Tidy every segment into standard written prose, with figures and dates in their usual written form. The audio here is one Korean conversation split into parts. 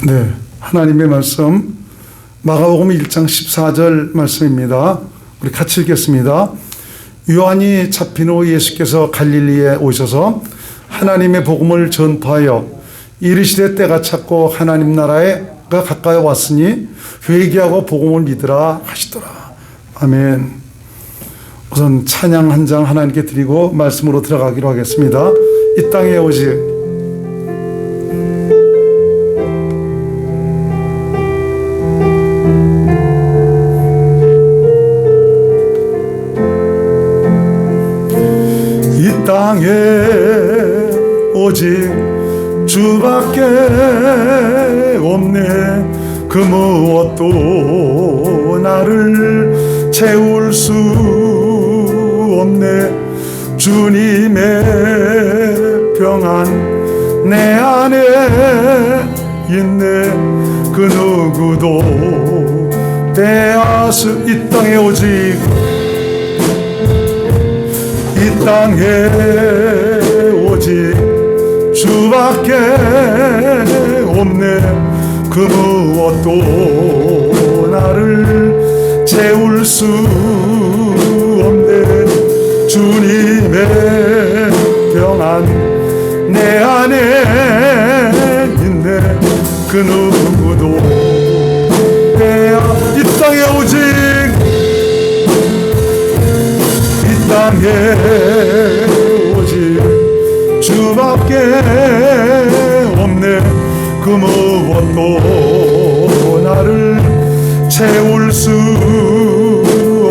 네, 하나님의 말씀 마가복음 1장 14절 말씀입니다. 우리 같이 읽겠습니다. 요한이 잡힌 후 예수께서 갈릴리에 오셔서 하나님의 복음을 전파하여 이르시되 때가 찼고 하나님 나라가 가까이 왔으니 회개하고 복음을 믿으라 하시더라. 아멘. 우선 찬양 한 장 하나님께 드리고 말씀으로 들어가기로 하겠습니다. 이 땅에 오직 땅에 오직 주밖에 없네. 그 무엇도 나를 채울 수 없네. 주님의 평안 내 안에 있네. 그 누구도 빼앗을 이 땅에 오직 이 땅에 오직 주밖에 없네. 그 무엇도 나를 채울 수 없네. 주님의 평안 내 안에 있네. 그 누구도 이 땅에 오직 땅에 오직 주밖에 없네. 그 무엇도 나를 채울 수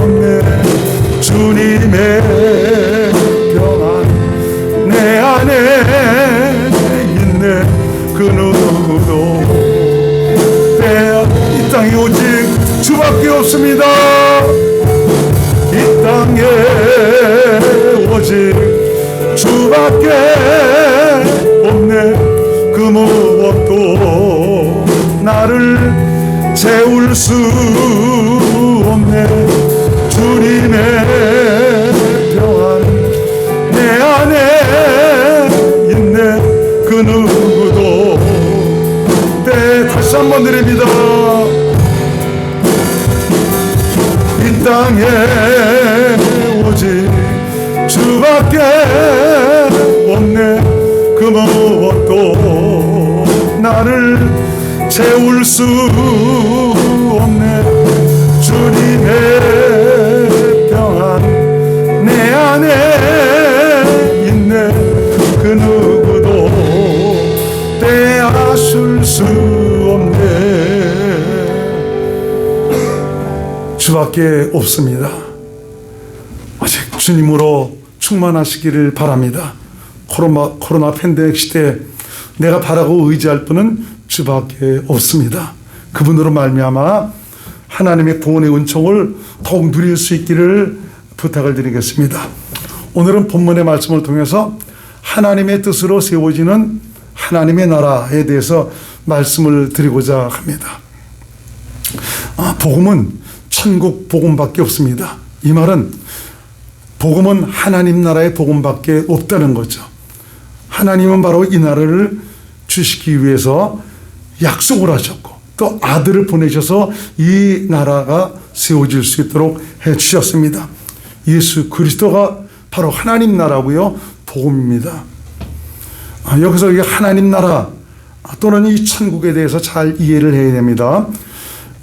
없네. 주님의 평안 내 안에 있네. 그 누구도 이 땅에 오직 주밖에 없습니다. 이 땅에 오직 주밖에 없네. 그 무엇도 나를 채울 수 없네. 주님의 평안 내 안에 있네. 그 누구도 다시 한번 드립니다. 이 땅에 오직 주밖에 없네. 그 무엇도 나를 채울 수 없네. 주님의 평안 내 안에 있네. 그 누구도 빼앗을 수 없네. 주밖에 없습니다. 오직 주님으로 충만하시기를 바랍니다. 코로나 팬데믹 시대에 내가 바라고 의지할 분은 주밖에 없습니다. 그분으로 말미암아 하나님의 구원의 은총을 더욱 누릴 수 있기를 부탁을 드리겠습니다. 오늘은 본문의 말씀을 통해서 하나님의 뜻으로 세워지는 하나님의 나라에 대해서 말씀을 드리고자 합니다. 복음은 천국 복음밖에 없습니다. 이 말은 복음은 하나님 나라의 복음밖에 없다는 거죠. 하나님은 바로 이 나라를 주시기 위해서 약속을 하셨고 또 아들을 보내셔서 이 나라가 세워질 수 있도록 해주셨습니다. 예수 그리스도가 바로 하나님 나라고요, 복음입니다. 여기서 이 하나님 나라 또는 이 천국에 대해서 잘 이해를 해야 됩니다.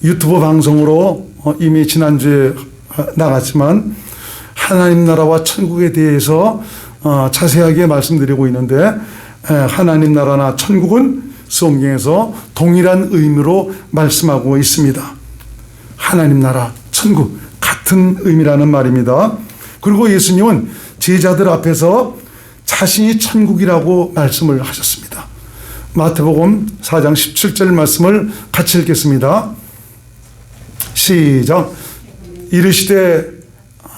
유튜브 방송으로 이미 지난주에 나갔지만 하나님 나라와 천국에 대해서 자세하게 말씀드리고 있는데, 하나님 나라나 천국은 성경에서 동일한 의미로 말씀하고 있습니다. 하나님 나라, 천국 같은 의미라는 말입니다. 그리고 예수님은 제자들 앞에서 자신이 천국이라고 말씀을 하셨습니다. 마태복음 4장 17절 말씀을 같이 읽겠습니다. 시작. 이르시되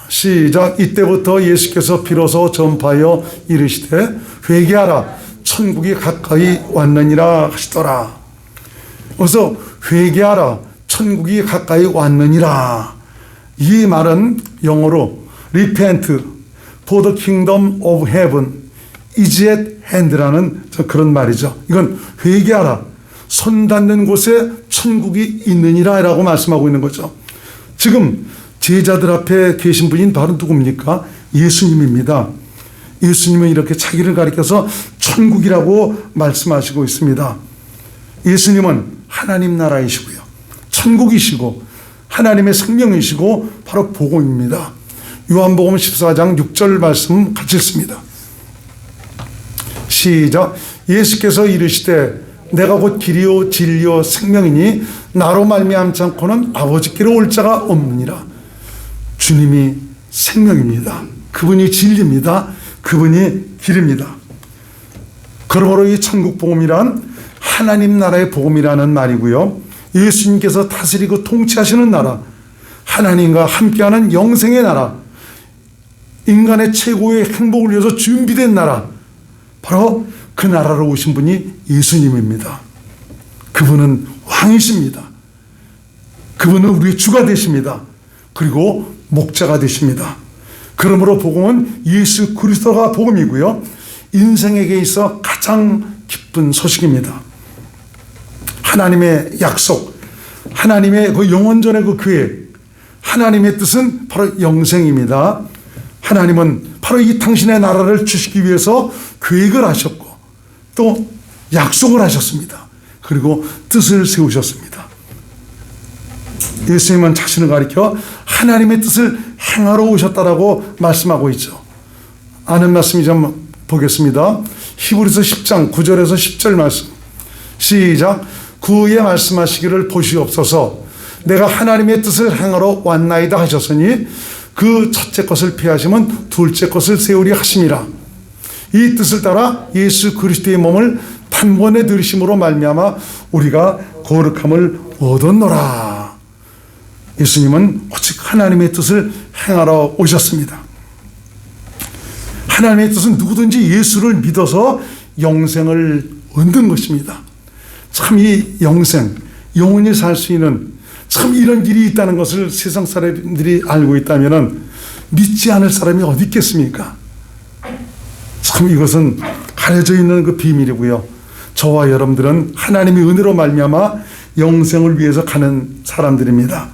시작. 이때부터 예수께서 비로소 전파하여 이르시되 회개하라 천국이 가까이 왔느니라 하시더라. 그래서 회개하라 천국이 가까이 왔느니라. 이 말은 영어로 repent for the kingdom of heaven is at hand라는 그런 말이죠. 이건 회개하라 손 닿는 곳에 천국이 있느니라 라고 말씀하고 있는 거죠. 지금 제자들 앞에 계신 분이 바로 누굽니까? 예수님입니다. 예수님은 이렇게 자기를 가리켜서 천국이라고 말씀하시고 있습니다. 예수님은 하나님 나라이시고요, 천국이시고 하나님의 생명이시고 바로 복음입니다. 요한복음 14장 6절 말씀 같이 읽습니다. 시작. 예수께서 이르시되 내가 곧 길이요 진리요 생명이니 나로 말미암지 않고는 아버지께로 올 자가 없느니라. 주님이 생명입니다. 그분이 진리입니다. 그분이 길입니다. 그러므로 이 천국 복음이란 하나님 나라의 복음이라는 말이고요, 예수님께서 다스리고 통치하시는 나라, 하나님과 함께하는 영생의 나라, 인간의 최고의 행복을 위해서 준비된 나라, 바로 그 나라로 오신 분이 예수님입니다. 그분은 왕이십니다. 그분은 우리의 주가 되십니다. 그리고 목자가 되십니다. 그러므로 복음은 예수 그리스도가 복음이고요, 인생에게 있어 가장 기쁜 소식입니다. 하나님의 약속, 하나님의 그 영원전의 그 계획, 하나님의 뜻은 바로 영생입니다. 하나님은 바로 이 당신의 나라를 주시기 위해서 계획을 하셨고 또 약속을 하셨습니다. 그리고 뜻을 세우셨습니다. 예수님은 자신을 가리켜 하나님의 뜻을 행하러 오셨다라고 말씀하고 있죠. 아는 말씀이 좀 보겠습니다. 히브리서 10장 9절에서 10절 말씀. 시작. 그의 말씀하시기를 보시옵소서. 내가 하나님의 뜻을 행하러 왔나이다 하셨으니 그 첫째 것을 피하시면 둘째 것을 세우리 하심이라. 이 뜻을 따라 예수 그리스도의 몸을 단번에 들으심으로 말미암아 우리가 거룩함을 얻었노라. 예수님은 오직 하나님의 뜻을 행하러 오셨습니다. 하나님의 뜻은 누구든지 예수를 믿어서 영생을 얻는 것입니다. 참 이 영생, 영원히 살 수 있는 참 이런 길이 있다는 것을 세상 사람들이 알고 있다면 믿지 않을 사람이 어디 있겠습니까? 참 이것은 가려져 있는 그 비밀이고요, 저와 여러분들은 하나님의 은혜로 말미암아 영생을 위해서 가는 사람들입니다.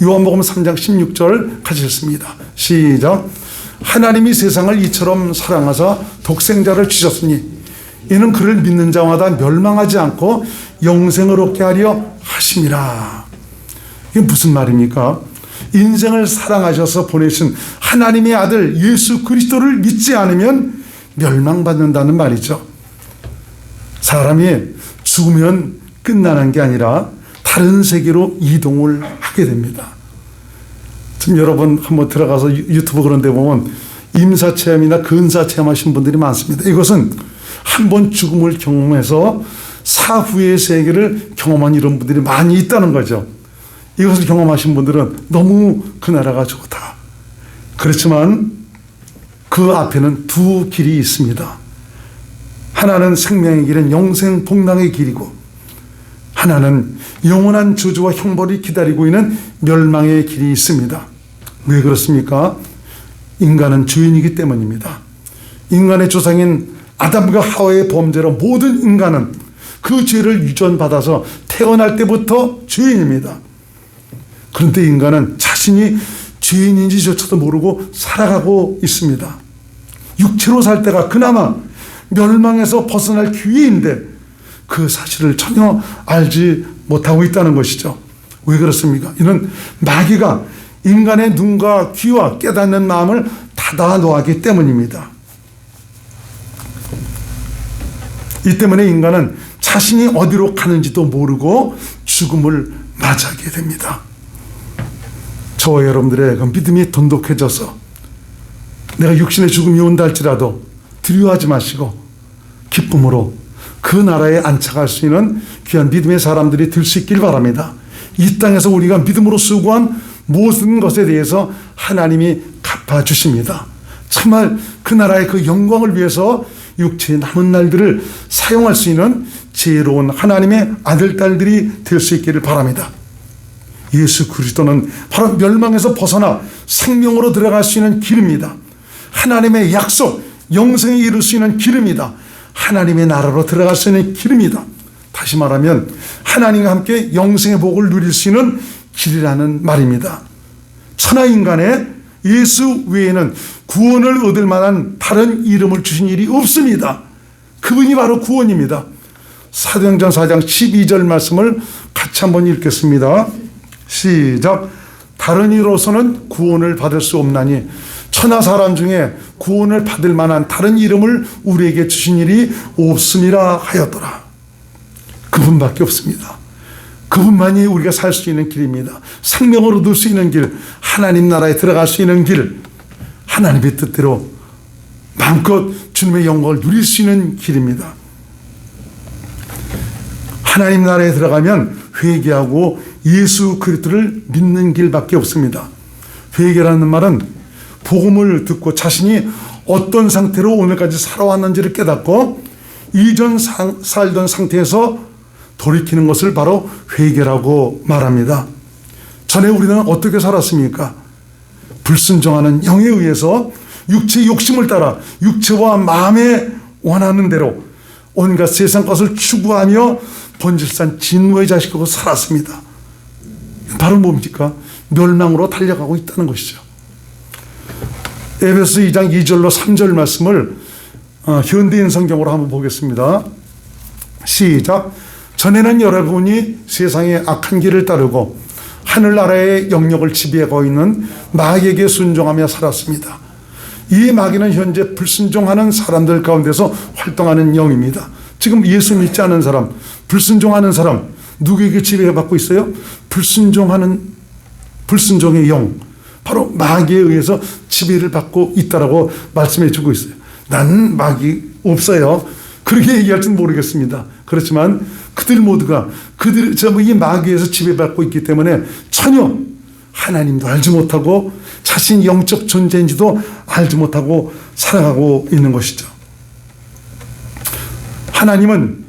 요한복음 3장 16절 같이 읽습니다. 시작. 하나님이 세상을 이처럼 사랑하사 독생자를 주셨으니 이는 그를 믿는 자마다 멸망하지 않고 영생을 얻게 하려 하심이라. 이게 무슨 말입니까? 인생을 사랑하셔서 보내신 하나님의 아들 예수 그리스도를 믿지 않으면 멸망받는다는 말이죠. 사람이 죽으면 끝나는 게 아니라 다른 세계로 이동을 하게 됩니다. 지금 여러분 한번 들어가서 유튜브 그런 데 보면 임사체험이나 근사체험 하신 분들이 많습니다. 이것은 한번 죽음을 경험해서 사후의 세계를 경험한 이런 분들이 많이 있다는 거죠. 이것을 경험하신 분들은 너무 그 나라가 좋다. 그렇지만 그 앞에는 두 길이 있습니다. 하나는 생명의 길은 영생 복락의 길이고, 하나는 영원한 저주와 형벌이 기다리고 있는 멸망의 길이 있습니다. 왜 그렇습니까? 인간은 죄인이기 때문입니다. 인간의 조상인 아담과 하와의 범죄로 모든 인간은 그 죄를 유전받아서 태어날 때부터 죄인입니다. 그런데 인간은 자신이 죄인인지조차도 모르고 살아가고 있습니다. 육체로 살 때가 그나마 멸망에서 벗어날 기회인데 그 사실을 전혀 알지 못하고 있다는 것이죠. 왜 그렇습니까? 이는 마귀가 인간의 눈과 귀와 깨닫는 마음을 닫아 놓았기 때문입니다. 이 때문에 인간은 자신이 어디로 가는지도 모르고 죽음을 맞이하게 됩니다. 저와 여러분들의 그 믿음이 돈독해져서 내가 육신의 죽음이 온다 할지라도 두려워하지 마시고 기쁨으로 그 나라에 안착할 수 있는 귀한 믿음의 사람들이 될 수 있길 바랍니다. 이 땅에서 우리가 믿음으로 수고한 모든 것에 대해서 하나님이 갚아주십니다. 정말 그 나라의 그 영광을 위해서 육체의 남은 날들을 사용할 수 있는 지혜로운 하나님의 아들, 딸들이 될 수 있기를 바랍니다. 예수 그리스도는 바로 멸망에서 벗어나 생명으로 들어갈 수 있는 길입니다. 하나님의 약속, 영생에 이룰 수 있는 길입니다. 하나님의 나라로 들어갈 수 있는 길입니다. 다시 말하면 하나님과 함께 영생의 복을 누릴 수 있는 길이라는 말입니다. 천하 인간에 예수 외에는 구원을 얻을 만한 다른 이름을 주신 일이 없습니다. 그분이 바로 구원입니다. 사도행전 4장 12절 말씀을 같이 한번 읽겠습니다. 시작. 다른 이로서는 구원을 받을 수 없나니 천하 사람 중에 구원을 받을 만한 다른 이름을 우리에게 주신 일이 없음이라 하였더라. 그분밖에 없습니다. 그분만이 우리가 살 수 있는 길입니다. 생명을 얻을 수 있는 길, 하나님 나라에 들어갈 수 있는 길, 하나님의 뜻대로 마음껏 주님의 영광을 누릴 수 있는 길입니다. 하나님 나라에 들어가면 회개하고 예수 그리스도를 믿는 길밖에 없습니다. 회개라는 말은 복음을 듣고 자신이 어떤 상태로 오늘까지 살아왔는지를 깨닫고 이전 살던 상태에서 돌이키는 것을 바로 회개라고 말합니다. 전에 우리는 어떻게 살았습니까? 불순종하는 영에 의해서 육체의 욕심을 따라 육체와 마음에 원하는 대로 온갖 세상 것을 추구하며 본질상 진노의 자식으로 살았습니다. 바로 뭡니까? 멸망으로 달려가고 있다는 것이죠. 에베소 2장 2절로 3절 말씀을 현대인 성경으로 한번 보겠습니다. 시작. 전에는 여러분이 세상의 악한 길을 따르고 하늘나라의 영역을 지배하고 있는 마귀에게 순종하며 살았습니다. 이 마귀는 현재 불순종하는 사람들 가운데서 활동하는 영입니다. 지금 예수 믿지 않은 사람, 불순종하는 사람, 누구에게 지배받고 있어요? 불순종의 영, 바로 마귀에 의해서 지배를 받고 있다라고 말씀해 주고 있어요. 나는 마귀 없어요. 그렇게 얘기할지는 모르겠습니다. 그렇지만 그들 모두가 전부 이 마귀에서 지배받고 있기 때문에 전혀 하나님도 알지 못하고 자신이 영적 존재인지도 알지 못하고 살아가고 있는 것이죠. 하나님은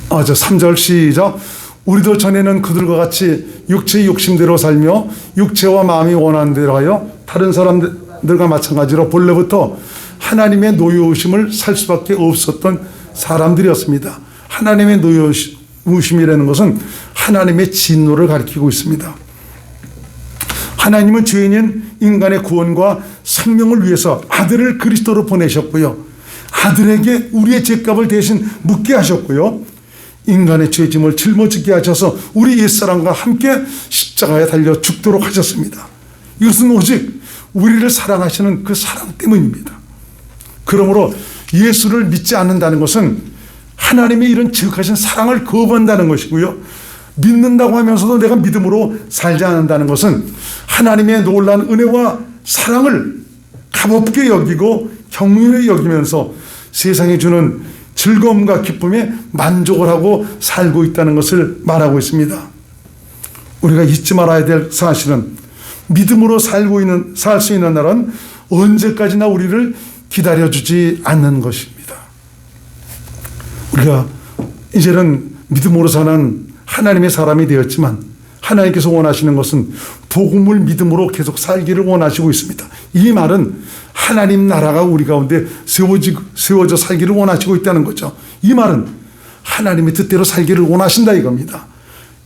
3절 시작. 우리도 전에는 그들과 같이 육체의 욕심대로 살며 육체와 마음이 원하는 대로 하여 다른 사람들과 마찬가지로 본래부터 하나님의 노여우심을 살 수밖에 없었던 사람들이었습니다. 하나님의 노여우심이라는 것은 하나님의 진노를 가리키고 있습니다. 하나님은 죄인인 인간의 구원과 생명을 위해서 아들을 그리스도로 보내셨고요. 아들에게 우리의 죄값을 대신 묻게 하셨고요. 인간의 죄짐을 짊어지게 하셔서 우리 옛사람과 함께 십자가에 달려 죽도록 하셨습니다. 이것은 오직 우리를 사랑하시는 그 사랑 때문입니다. 그러므로 예수를 믿지 않는다는 것은 하나님의 이런 지극하신 사랑을 거부한다는 것이고요. 믿는다고 하면서도 내가 믿음으로 살지 않는다는 것은 하나님의 놀라운 은혜와 사랑을 값없게 여기고 경륜히 여기면서 세상에 주는 즐거움과 기쁨에 만족을 하고 살고 있다는 것을 말하고 있습니다. 우리가 잊지 말아야 될 사실은 믿음으로 살 수 있는 날은 언제까지나 우리를 기다려주지 않는 것입니다. 우리가 이제는 믿음으로 사는 하나님의 사람이 되었지만 하나님께서 원하시는 것은 복음을 믿음으로 계속 살기를 원하시고 있습니다. 이 말은 하나님 나라가 우리 가운데 세워져 살기를 원하시고 있다는 거죠. 이 말은 하나님의 뜻대로 살기를 원하신다 이겁니다.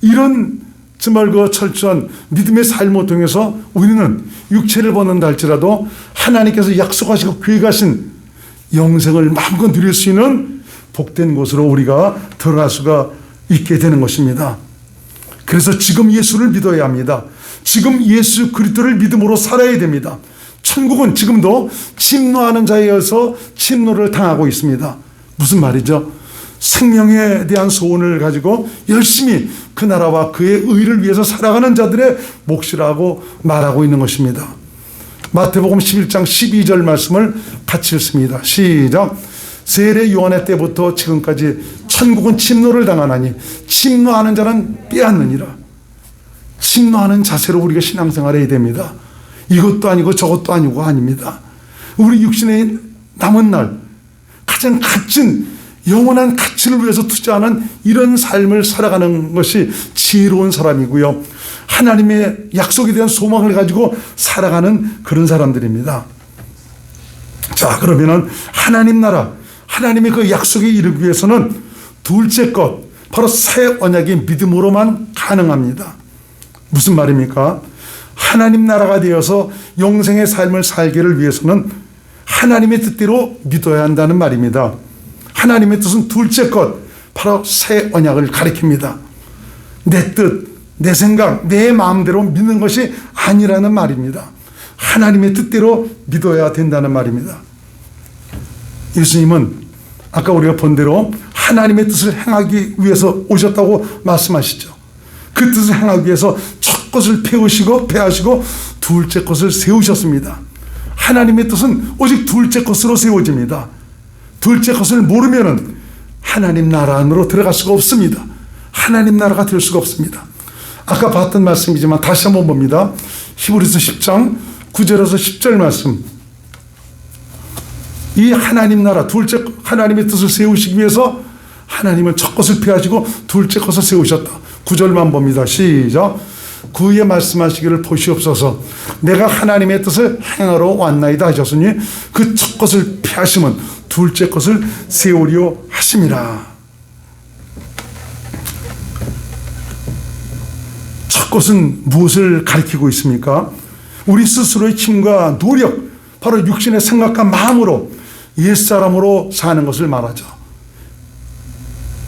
이런 정말 그 철저한 믿음의 삶을 통해서 우리는 육체를 벗는다 할지라도 하나님께서 약속하시고 계획하신 영생을 마음껏 누릴 수 있는 복된 곳으로 우리가 들어갈 수가 있게 되는 것입니다. 그래서 지금 예수를 믿어야 합니다. 지금 예수 그리스도를 믿음으로 살아야 됩니다. 천국은 지금도 침노하는 자에서 침노를 당하고 있습니다. 무슨 말이죠? 생명에 대한 소원을 가지고 열심히 그 나라와 그의 의를 위해서 살아가는 자들의 몫이라고 말하고 있는 것입니다. 마태복음 11장 12절 말씀을 같이 읽습니다. 시작. 세례 요한의 때부터 지금까지 천국은 침노를 당하나니 침노하는 자는 빼앗느니라. 침노하는 자세로 우리가 신앙생활을 해야 됩니다. 이것도 아니고 저것도 아니고 아닙니다. 우리 육신의 남은 날 가장 값진 영원한 가치를 위해서 투자하는 이런 삶을 살아가는 것이 지혜로운 사람이고요. 하나님의 약속에 대한 소망을 가지고 살아가는 그런 사람들입니다. 자, 그러면은 하나님 나라, 하나님의 그 약속에 이르기 위해서는 둘째 것, 바로 새 언약의 믿음으로만 가능합니다. 무슨 말입니까? 하나님 나라가 되어서 영생의 삶을 살기를 위해서는 하나님의 뜻대로 믿어야 한다는 말입니다. 하나님의 뜻은 둘째 것, 바로 새 언약을 가리킵니다. 내 뜻, 내 생각, 내 마음대로 믿는 것이 아니라는 말입니다. 하나님의 뜻대로 믿어야 된다는 말입니다. 예수님은 아까 우리가 본 대로 하나님의 뜻을 행하기 위해서 오셨다고 말씀하시죠. 그 뜻을 행하기 위해서 첫 것을 폐하시고 둘째 것을 세우셨습니다. 하나님의 뜻은 오직 둘째 것으로 세워집니다. 둘째 것을 모르면은 하나님 나라 안으로 들어갈 수가 없습니다. 하나님 나라가 될 수가 없습니다. 아까 봤던 말씀이지만 다시 한번 봅니다. 히브리서 10장 9절에서 10절 말씀. 이 하나님 나라, 둘째 하나님의 뜻을 세우시기 위해서 하나님은 첫 것을 폐하시고 둘째 것을 세우셨다. 9절만 봅니다. 시작. 그의 말씀하시기를 보시옵소서. 내가 하나님의 뜻을 행하러 왔나이다 하셨으니 그 첫 것을 폐하시면 둘째 것을 세우려 하심이라. 첫 것은 무엇을 가리키고 있습니까? 우리 스스로의 힘과 노력, 바로 육신의 생각과 마음으로 옛사람으로 사는 것을 말하죠.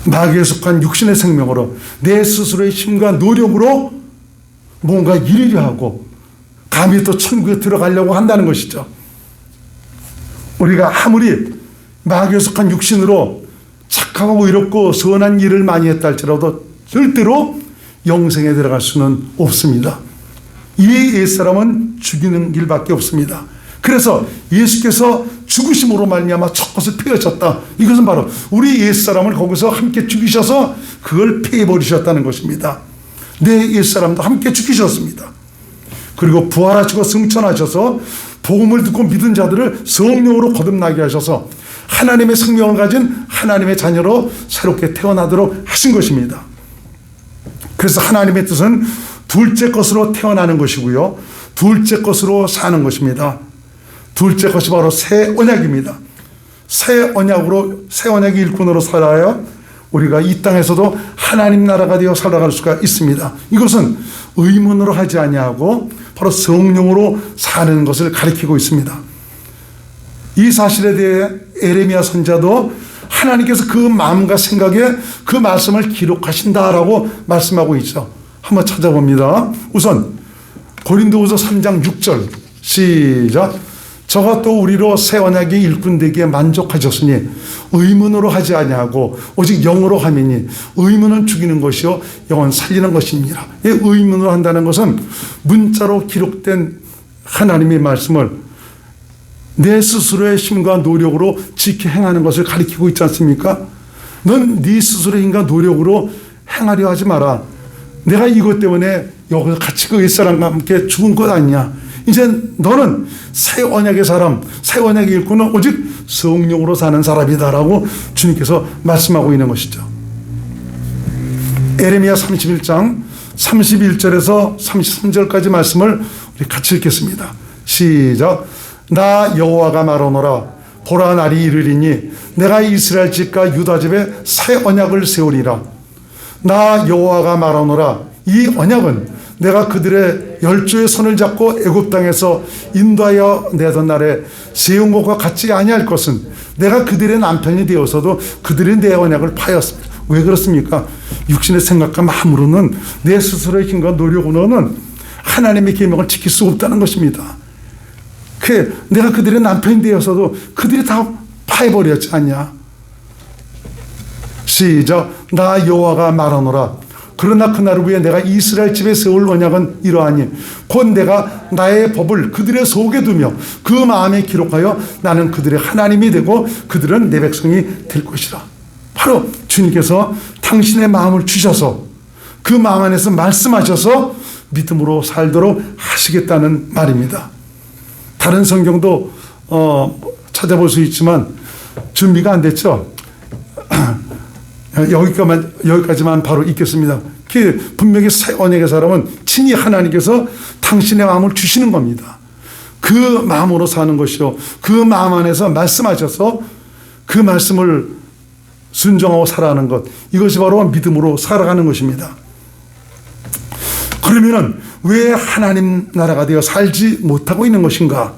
마귀에 속한 육신의 생명으로 내 스스로의 힘과 노력으로 뭔가 이루려 하고 감히 또 천국에 들어가려고 한다는 것이죠. 우리가 아무리 마귀에 속한 육신으로 착하고 의롭고 선한 일을 많이 했다 할지라도 절대로 영생에 들어갈 수는 없습니다. 이 옛사람은 죽이는 길밖에 없습니다. 그래서 예수께서 죽으심으로 말미암아 첫 것을 폐하셨다. 이것은 바로 우리 옛사람을 거기서 함께 죽이셔서 그걸 폐해버리셨다는 것입니다. 내 옛사람도 함께 죽이셨습니다. 그리고 부활하시고 승천하셔서 복음을 듣고 믿은 자들을 성령으로 거듭나게 하셔서 하나님의 생명을 가진 하나님의 자녀로 새롭게 태어나도록 하신 것입니다. 그래서 하나님의 뜻은 둘째 것으로 태어나는 것이고요, 둘째 것으로 사는 것입니다. 둘째 것이 바로 새 언약입니다. 새 언약의 일꾼으로 살아야 우리가 이 땅에서도 하나님 나라가 되어 살아갈 수가 있습니다. 이것은 의문으로 하지 아니하고 바로 성령으로 사는 것을 가리키고 있습니다. 이 사실에 대해 에레미야 선지자도 하나님께서 그 마음과 생각에 그 말씀을 기록하신다라고 말씀하고 있죠. 한번 찾아봅니다. 우선 고린도후서 3장 6절 시작. 저가 또 우리로 새 언약의 일꾼 되기에 만족하셨으니 의문으로 하지 아니하고 오직 영으로 함이니 의문은 죽이는 것이요 영은 살리는 것입니다. 이 의문으로 한다는 것은 문자로 기록된 하나님의 말씀을 내 스스로의 힘과 노력으로 지켜 행하는 것을 가리키고 있지 않습니까? 넌 네 스스로의 힘과 노력으로 행하려 하지 마라. 내가 이것 때문에 여기서 같이 그 옛사람과 함께 죽은 것 아니냐. 이제 너는 새 언약의 사람, 새 언약의 일꾼은 오직 성령으로 사는 사람이다라고 주님께서 말씀하고 있는 것이죠. 에레미야 31장 31절에서 33절까지 말씀을 우리 같이 읽겠습니다. 시작. 나 여호와가 말하노라. 보라 날이 이르리니 내가 이스라엘 집과 유다 집에 새 언약을 세우리라. 나 여호와가 말하노라. 이 언약은 내가 그들의 열조의 손을 잡고 애굽 땅에서 인도하여 내던 날에 세운 것과 같지 아니할 것은 내가 그들의 남편이 되어서도 그들의 내 언약을 파였습니다. 왜 그렇습니까? 육신의 생각과 마음으로는 내 스스로의 힘과 노력으로는 하나님의 계명을 지킬 수 없다는 것입니다. 내가 그들의 남편이 되어서도 그들이 다 파해버렸지 않냐. 시작. 나 여호와가 말하노라. 그러나 그날 후에 내가 이스라엘 집에 세울 언약은 이러하니 곧 내가 나의 법을 그들의 속에 두며 그 마음에 기록하여 나는 그들의 하나님이 되고 그들은 내 백성이 될 것이라. 바로 주님께서 당신의 마음을 주셔서 그 마음 안에서 말씀하셔서 믿음으로 살도록 하시겠다는 말입니다. 다른 성경도 찾아볼 수 있지만 준비가 안 됐죠. 여기까지만 바로 읽겠습니다. 분명히 새 언약의 사람은 친히 하나님께서 당신의 마음을 주시는 겁니다. 그 마음으로 사는 것이요, 그 마음 안에서 말씀하셔서 그 말씀을 순종하고 살아가는 것, 이것이 바로 믿음으로 살아가는 것입니다. 그러면은 왜 하나님 나라가 되어 살지 못하고 있는 것인가?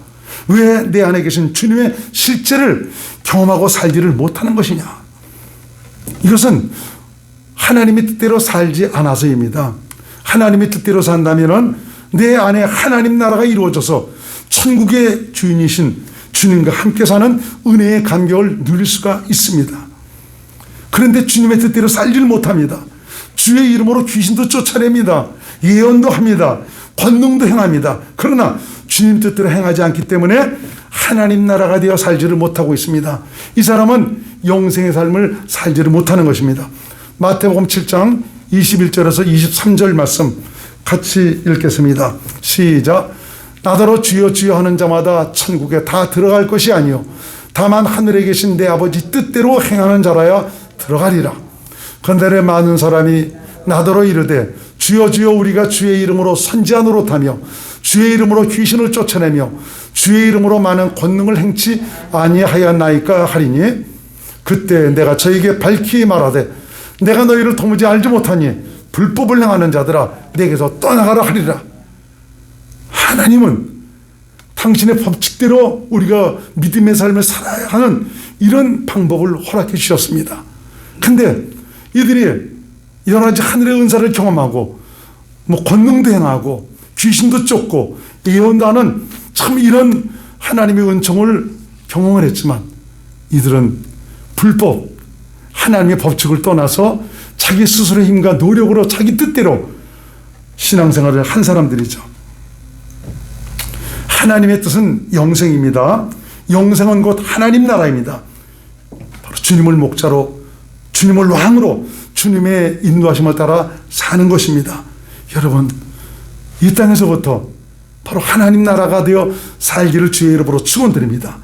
왜 내 안에 계신 주님의 실제를 경험하고 살지를 못하는 것이냐? 이것은 하나님의 뜻대로 살지 않아서입니다. 하나님의 뜻대로 산다면은 내 안에 하나님 나라가 이루어져서 천국의 주인이신 주님과 함께 사는 은혜의 감격을 누릴 수가 있습니다. 그런데 주님의 뜻대로 살지를 못합니다. 주의 이름으로 귀신도 쫓아냅니다. 예언도 합니다. 권능도 행합니다. 그러나 주님 뜻대로 행하지 않기 때문에 하나님 나라가 되어 살지를 못하고 있습니다. 이 사람은 영생의 삶을 살지를 못하는 것입니다. 마태복음 7장 21절에서 23절 말씀 같이 읽겠습니다. 시작. 나더러 주여 주여 하는 자마다 천국에 다 들어갈 것이 아니요 다만 하늘에 계신 내 아버지 뜻대로 행하는 자라야 들어가리라. 그런데 많은 사람이 나더러 이르되 주여 주여 우리가 주의 이름으로 선지자 노릇하며 주의 이름으로 귀신을 쫓아내며 주의 이름으로 많은 권능을 행치 아니하였나이까 하리니 그때 내가 저에게 밝히 말하되 내가 너희를 도무지 알지 못하니 불법을 행하는 자들아 내게서 떠나가라 하리라. 하나님은 당신의 법칙대로 우리가 믿음의 삶을 살아야 하는 이런 방법을 허락해 주셨습니다. 근데 이들이 여러 가지 하늘의 은사를 경험하고 권능도 행하고 귀신도 쫓고 예언도 하는 참 이런 하나님의 은총을 경험을 했지만 이들은 불법 하나님의 법칙을 떠나서 자기 스스로의 힘과 노력으로 자기 뜻대로 신앙생활을 한 사람들이죠. 하나님의 뜻은 영생입니다. 영생은 곧 하나님 나라입니다. 바로 주님을 목자로 주님을 왕으로 주님의 인도하심을 따라 사는 것입니다. 여러분 이 땅에서부터 바로 하나님 나라가 되어 살기를 주의 이름으로 축원드립니다.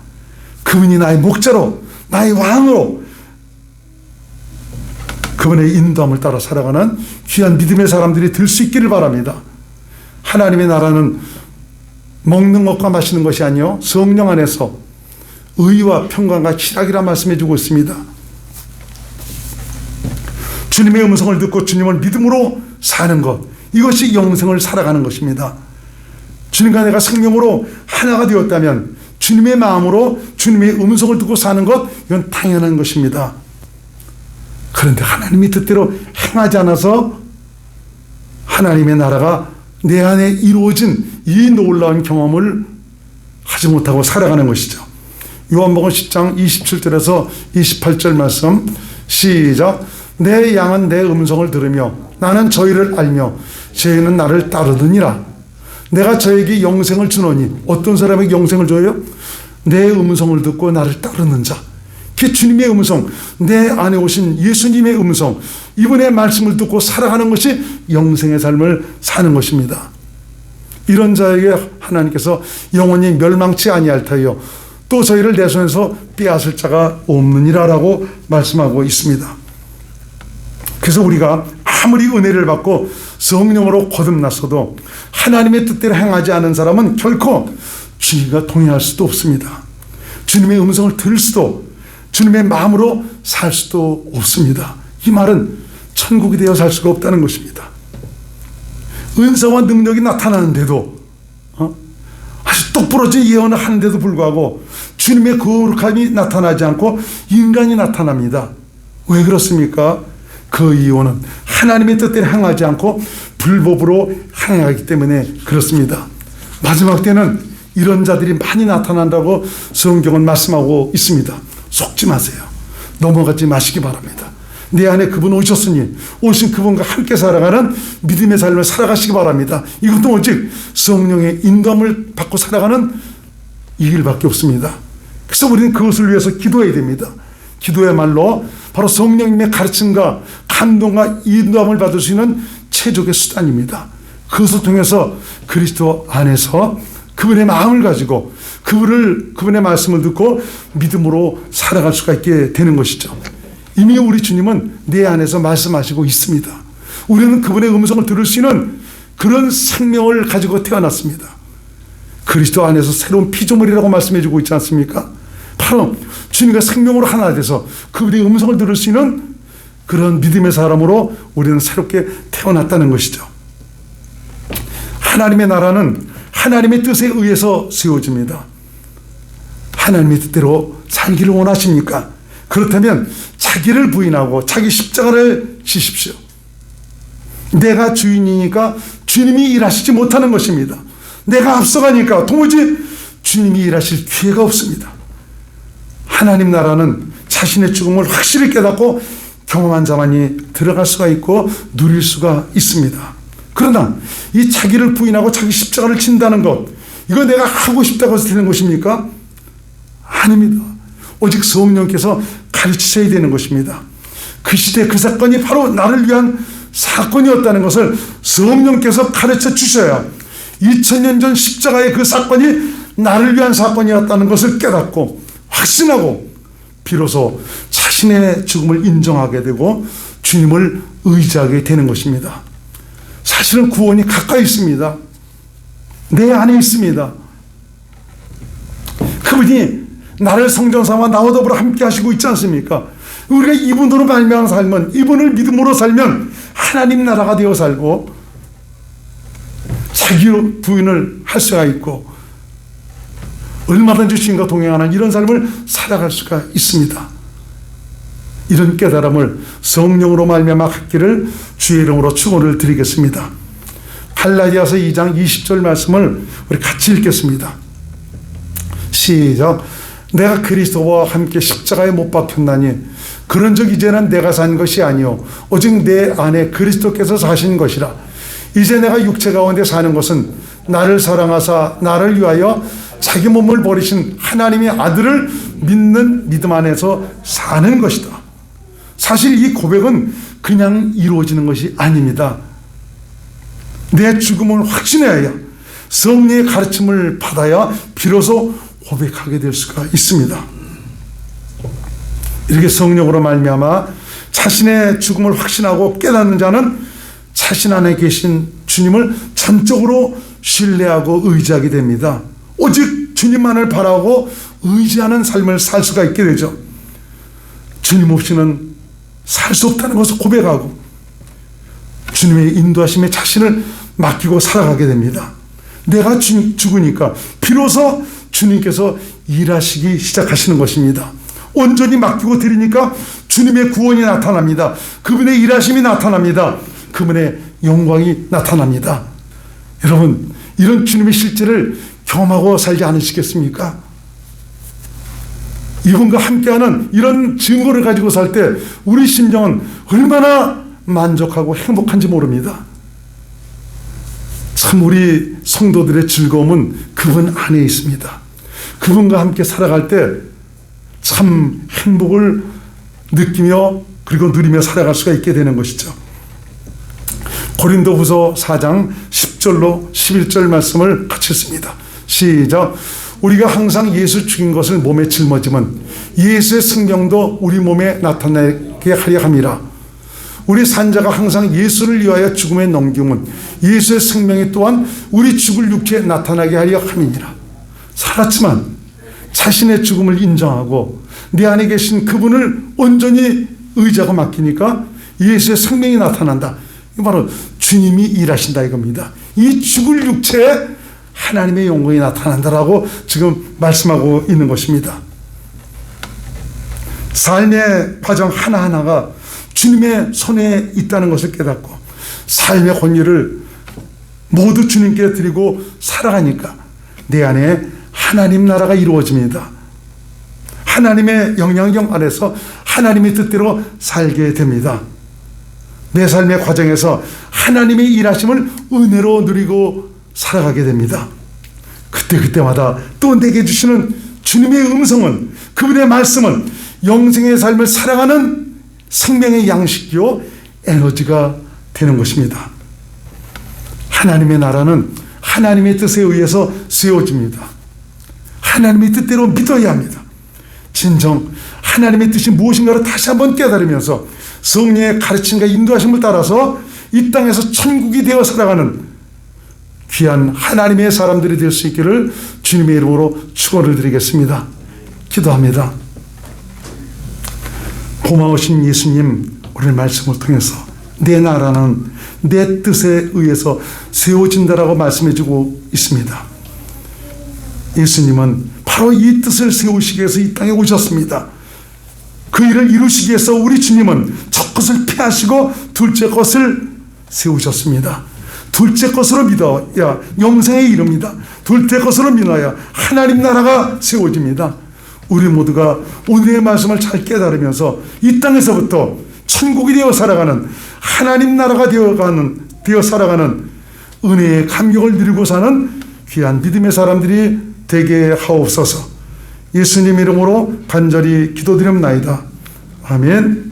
그분이 나의 목자로 나의 왕으로 그분의 인도함을 따라 살아가는 귀한 믿음의 사람들이 될 수 있기를 바랍니다. 하나님의 나라는 먹는 것과 마시는 것이 아니요 성령 안에서 의와 평강과 희락이라 말씀해 주고 있습니다. 주님의 음성을 듣고 주님을 믿음으로 사는 것, 이것이 영생을 살아가는 것입니다. 주님과 내가 생명으로 하나가 되었다면 주님의 마음으로 주님의 음성을 듣고 사는 것, 이건 당연한 것입니다. 그런데 하나님의 뜻대로 행하지 않아서 하나님의 나라가 내 안에 이루어진 이 놀라운 경험을 하지 못하고 살아가는 것이죠. 요한복음 10장 27절에서 28절 말씀 시작. 내 양은 내 음성을 들으며 나는 저희를 알며 저희는 나를 따르느니라. 내가 저에게 영생을 주노니, 어떤 사람에게 영생을 줘요? 내 음성을 듣고 나를 따르는 자. 그 주님의 음성, 내 안에 오신 예수님의 음성, 이분의 말씀을 듣고 살아가는 것이 영생의 삶을 사는 것입니다. 이런 자에게 하나님께서 영원히 멸망치 아니할 터이요 또 저희를 내 손에서 빼앗을 자가 없느니라라고 말씀하고 있습니다. 그래서 우리가 아무리 은혜를 받고 성령으로 거듭났어도 하나님의 뜻대로 행하지 않은 사람은 결코 주님과 동행할 수도 없습니다. 주님의 음성을 들을 수도, 주님의 마음으로 살 수도 없습니다. 이 말은 천국이 되어 살 수가 없다는 것입니다. 은사와 능력이 나타나는데도 아주 똑부러진 예언을 하는데도 불구하고 주님의 거룩함이 나타나지 않고 인간이 나타납니다. 왜 그렇습니까? 그 이유는 하나님의 뜻대로 행하지 않고 불법으로 행하기 때문에 그렇습니다. 마지막 때는 이런 자들이 많이 나타난다고 성경은 말씀하고 있습니다. 속지 마세요. 넘어가지 마시기 바랍니다. 내 안에 그분 오셨으니 오신 그분과 함께 살아가는 믿음의 삶을 살아가시기 바랍니다. 이것도 오직 성령의 인도함을 받고 살아가는 이 길밖에 없습니다. 그래서 우리는 그것을 위해서 기도해야 됩니다. 기도야말로 바로 성령님의 가르침과 감동과 인도함을 받을 수 있는 최적의 수단입니다. 그것을 통해서 그리스도 안에서 그분의 마음을 가지고 그분의 말씀을 듣고 믿음으로 살아갈 수가 있게 되는 것이죠. 이미 우리 주님은 내 안에서 말씀하시고 있습니다. 우리는 그분의 음성을 들을 수 있는 그런 생명을 가지고 태어났습니다. 그리스도 안에서 새로운 피조물이라고 말씀해 주고 있지 않습니까? 바로 주님과 생명으로 하나 돼서 그분의 음성을 들을 수 있는 그런 믿음의 사람으로 우리는 새롭게 태어났다는 것이죠. 하나님의 나라는 하나님의 뜻에 의해서 세워집니다. 하나님의 뜻대로 살기를 원하십니까? 그렇다면 자기를 부인하고 자기 십자가를 지십시오. 내가 주인이니까 주님이 일하시지 못하는 것입니다. 내가 앞서가니까 도무지 주님이 일하실 기회가 없습니다. 하나님 나라는 자신의 죽음을 확실히 깨닫고 경험한 자만이 들어갈 수가 있고 누릴 수가 있습니다. 그러나 이 자기를 부인하고 자기 십자가를 진다는 것, 이거 내가 하고 싶다고 해서 되는 것입니까? 아닙니다. 오직 성령께서 가르치셔야 되는 것입니다. 그 시대 그 사건이 바로 나를 위한 사건이었다는 것을 성령께서 가르쳐 주셔야 2000년 전 십자가의 그 사건이 나를 위한 사건이었다는 것을 깨닫고 확신하고 비로소 자신의 죽음을 인정하게 되고 주님을 의지하게 되는 것입니다. 사실은 구원이 가까이 있습니다. 내 안에 있습니다. 그분이 나를 성전 삼아 나와 더불어 함께 하시고 있지 않습니까? 우리가 이분으로 말미암아 살면, 이분을 믿음으로 살면 하나님 나라가 되어 살고 자기 부인을 할 수가 있고 얼마든지 주님과 동행하는 이런 삶을 살아갈 수가 있습니다. 이런 깨달음을 성령으로 말미암아 갖기를 주의 이름으로 축원을 드리겠습니다. 갈라디아서 2장 20절 말씀을 우리 같이 읽겠습니다. 시작. 내가 그리스도와 함께 십자가에 못 박혔나니 그런즉 이제는 내가 산 것이 아니요 오직 내 안에 그리스도께서 사신 것이라. 이제 내가 육체 가운데 사는 것은 나를 사랑하사 나를 위하여 자기 몸을 버리신 하나님의 아들을 믿는 믿음 안에서 사는 것이다. 사실 이 고백은 그냥 이루어지는 것이 아닙니다. 내 죽음을 확신해야 성령의 가르침을 받아야 비로소 고백하게 될 수가 있습니다. 이렇게 성령으로 말미암아 자신의 죽음을 확신하고 깨닫는 자는 자신 안에 계신 주님을 전적으로 신뢰하고 의지하게 됩니다. 오직 주님만을 바라고 의지하는 삶을 살 수가 있게 되죠. 주님 없이는 살 수 없다는 것을 고백하고 주님의 인도하심에 자신을 맡기고 살아가게 됩니다. 내가 죽으니까 비로소 주님께서 일하시기 시작하시는 것입니다. 온전히 맡기고 드리니까 주님의 구원이 나타납니다. 그분의 일하심이 나타납니다. 그분의 영광이 나타납니다. 여러분, 이런 주님의 실제를 경험하고 살지 않으시겠습니까? 이분과 함께하는 이런 증거를 가지고 살 때 우리 심정은 얼마나 만족하고 행복한지 모릅니다. 참 우리 성도들의 즐거움은 그분 안에 있습니다. 그분과 함께 살아갈 때 참 행복을 느끼며 그리고 누리며 살아갈 수가 있게 되는 것이죠. 고린도후서 4장 10절로 11절 말씀을 같이 읽습니다. 시작. 우리가 항상 예수 죽인 것을 몸에 짊어지면 예수의 생명도 우리 몸에 나타나게 하려 함이라. 우리 산자가 항상 예수를 위하여 죽음에 넘기면 예수의 생명이 또한 우리 죽을 육체에 나타나게 하려 함이니라. 살았지만 자신의 죽음을 인정하고 내 안에 계신 그분을 온전히 의지하고 맡기니까 예수의 생명이 나타난다. 이거 바로 주님이 일하신다 이겁니다. 이 죽을 육체에 하나님의 영광이 나타난다라고 지금 말씀하고 있는 것입니다. 삶의 과정 하나하나가 주님의 손에 있다는 것을 깨닫고 삶의 권위를 모두 주님께 드리고 살아가니까 내 안에 하나님 나라가 이루어집니다. 하나님의 영향력 안에서 하나님의 뜻대로 살게 됩니다. 내 삶의 과정에서 하나님의 일하심을 은혜로 누리고 살아가게 됩니다. 그때마다 또 내게 주시는 주님의 음성은, 그분의 말씀은 영생의 삶을 살아가는 생명의 양식이요 에너지가 되는 것입니다. 하나님의 나라는 하나님의 뜻에 의해서 세워집니다. 하나님의 뜻대로 믿어야 합니다. 진정 하나님의 뜻이 무엇인가를 다시 한번 깨달으면서 성령의 가르침과 인도하심을 따라서 이 땅에서 천국이 되어 살아가는 귀한 하나님의 사람들이 될 수 있기를 주님의 이름으로 축원을 드리겠습니다. 기도합니다. 고마우신 예수님, 오늘 말씀을 통해서 내 나라는 내 뜻에 의해서 세워진다라고 말씀해주고 있습니다. 예수님은 바로 이 뜻을 세우시기 위해서 이 땅에 오셨습니다. 그 일을 이루시기 위해서 우리 주님은 첫 것을 피하시고 둘째 것을 세우셨습니다. 둘째 것으로 믿어야 영생에 이릅니다. 둘째 것으로 믿어야 하나님 나라가 세워집니다. 우리 모두가 오늘의 말씀을 잘 깨달으면서 이 땅에서부터 천국이 되어 살아가는, 하나님 나라가 되어 살아가는 은혜의 감격을 누리고 사는 귀한 믿음의 사람들이 되게 하옵소서. 예수님 이름으로 간절히 기도드립나이다. 아멘.